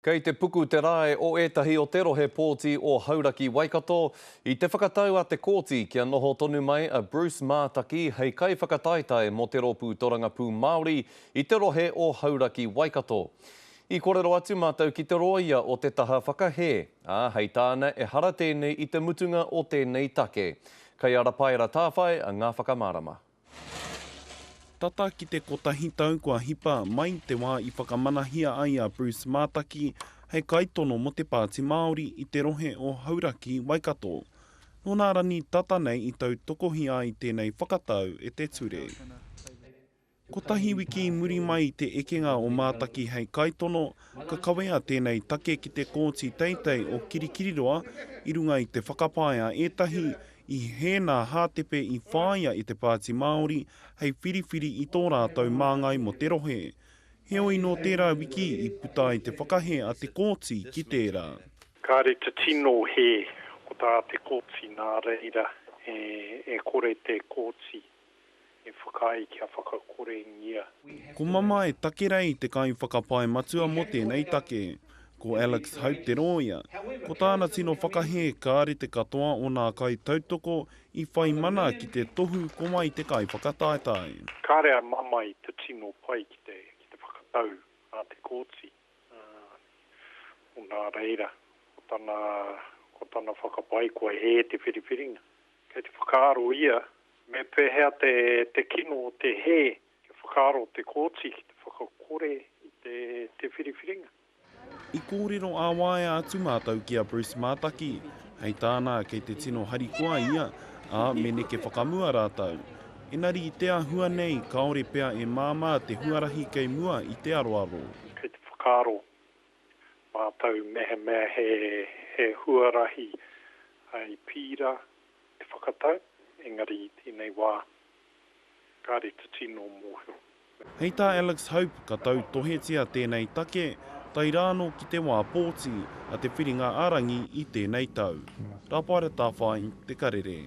Kei te puku te rae o etahi o te rohe pōti o Hauraki Waikato, i te whakatau a te kōti kia noho tonu mai a Bruce Mātaki hei kai whakataetae mo te ropu Torangapū Māori i te rohe o Hauraki Waikato. I kōrero atu mātou ki te roa ia o te taha whakahē, hei tāna e hara tēnei i te mutunga o tēnei take. Kai ara paera tāwhai a ngā whakamārama. Tata ki te kotahi tau kua hipa mai te wā i whakamanahia ai a Bruce Mātaki hei kaitono mo te Pāti Māori i te rohe o Hauraki Waikato. Nō nā rani tata nei i tau tokohi ai tēnei whakatau e te ture. Kotahi wiki muri mai i te ekenga o Mātaki hei kaitono, ka kawea tēnei take ki te kōti teitei o Kirikiriroa i runga i te whakapāia etahi i hēnā hātepe i whāia i te Pāti Māori hei whiriwhiri i tō rātou māngai mo te rohe. Heoi no tērā wiki i puta i te whakahē a te kōti ki tērā. Kāre te tino he o tā te kōti nā reira e kore te kōti e whakai kia whakakore ngia. Ko mama e takerei te kai whakapai matua mo tēnei take. Ko Alex Hope te roia. Ko tāna tino whakahē kāre te katoa o nā kai tautoko i whai mana ki te tohu ko mai te kai whakataetai. Kāre a mama i te tino pai ki te whakatau a te kōti. O nā reira. Ko tāna whakapai kua he te whiriwhiringa. Kei te whakaaro ia, me pēhea te kino o te he, ke whakaaro te kōti ki te whakakore i te whiriwhiringa. I kōrero a waia atu mātou ki a Bruce Mātaki, hei tāna kei te tino harikoa ia, a me neke whakamua rātou. Engari i te ahua nei, kaore pea e māmā te huarahi kei mua i te aroaro. Kei te whakaaro mātou mehe he huarahi ai pīra te whakatau, engari i tēnei wā, kāre te tino mōhio. Hei tā Alex Hope ka tau tohetia tēnei take, tai rāno ki te wā pōti a te whiringa arangi i tēnei tau. Rapare tā whai te karere.